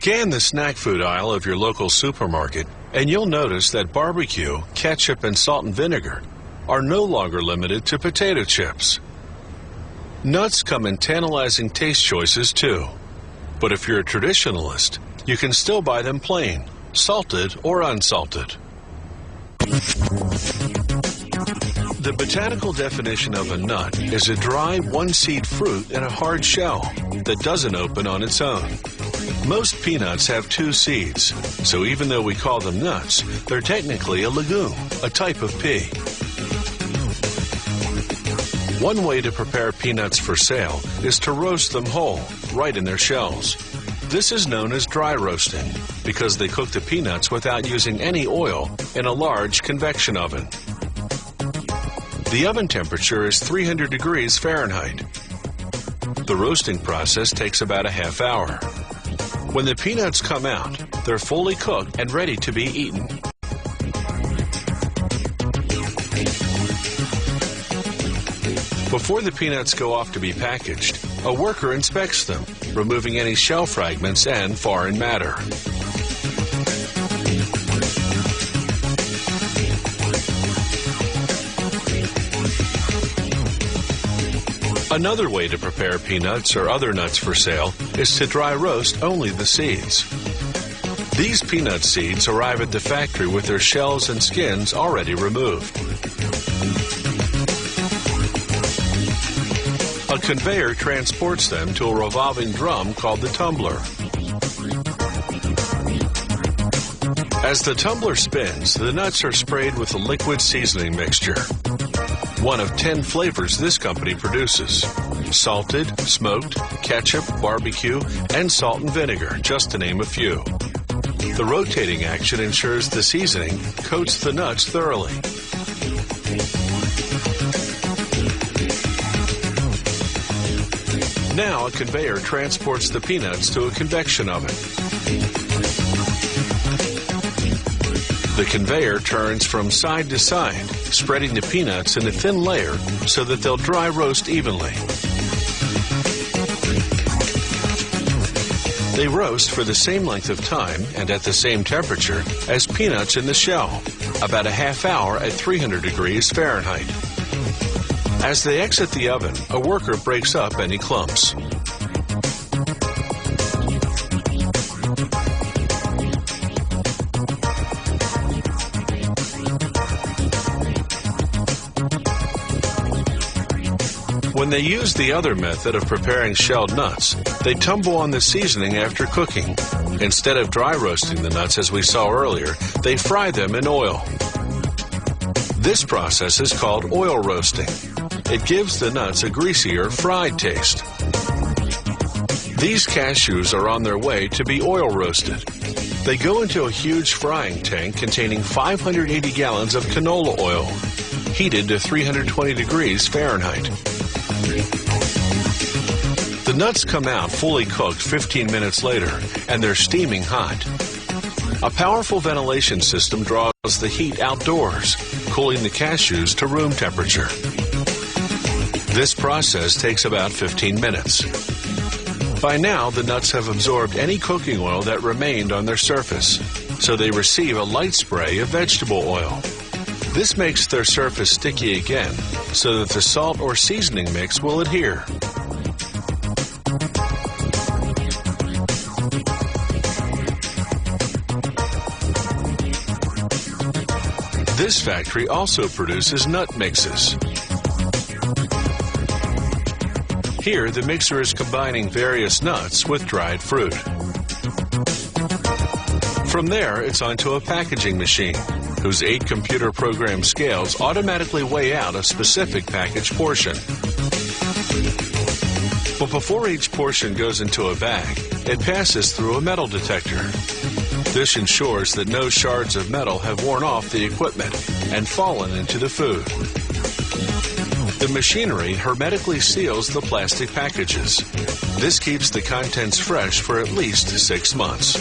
Scan the snack food aisle of your local supermarket, and you'll notice that barbecue, ketchup, and salt and vinegar are no longer limited to potato chips. Nuts come in tantalizing taste choices too. But if you're a traditionalist, you can still buy them plain, salted or unsalted. The botanical definition of a nut is a dry one-seed fruit in a hard shell that doesn't open on its own. Most peanuts have two seeds, so even though we call them nuts, they're technically a legume, a type of pea. One way to prepare peanuts for sale is to roast them whole, right in their shells. This is known as dry roasting because they cook the peanuts without using any oil in a large convection oven. The oven temperature is 300 degrees Fahrenheit. The roasting process takes about a half hour. When the peanuts come out, they're fully cooked and ready to be eaten. Before the peanuts go off to be packaged, a worker inspects them, removing any shell fragments and foreign matter. Another way to prepare peanuts or other nuts for sale is to dry roast only the seeds. These peanut seeds arrive at the factory with their shells and skins already removed. A conveyor transports them to a revolving drum called the tumbler. As the tumbler spins, the nuts are sprayed with a liquid seasoning mixture. One of 10 flavors this company produces: salted, smoked, ketchup, barbecue, and salt and vinegar, just to name a few. The rotating action ensures the seasoning coats the nuts thoroughly. Now a conveyor transports the peanuts to a convection oven. The conveyor turns from side to side, spreading the peanuts in a thin layer so that they'll dry roast evenly. They roast for the same length of time and at the same temperature as peanuts in the shell, about a half hour at 300 degrees Fahrenheit. As they exit the oven, a worker breaks up any clumps. When they use the other method of preparing shelled nuts, they tumble on the seasoning after cooking. Instead of dry roasting the nuts as we saw earlier, they fry them in oil. This process is called oil roasting. It gives the nuts a greasier, fried taste. These cashews are on their way to be oil roasted. They go into a huge frying tank containing 580 gallons of canola oil, heated to 320 degrees Fahrenheit. The nuts come out fully cooked 15 minutes later, and they're steaming hot. A powerful ventilation system draws the heat outdoors, cooling the cashews to room temperature. This process takes about 15 minutes. By now, the nuts have absorbed any cooking oil that remained on their surface, so they receive a light spray of vegetable oil. This makes their surface sticky again, so that the salt or seasoning mix will adhere. This factory also produces nut mixes. Here, the mixer is combining various nuts with dried fruit. From there, it's onto a packaging machine, whose 8 computer-programmed scales automatically weigh out a specific package portion. But before each portion goes into a bag, it passes through a metal detector. This ensures that no shards of metal have worn off the equipment and fallen into the food. The machinery hermetically seals the plastic packages. This keeps the contents fresh for at least 6 months.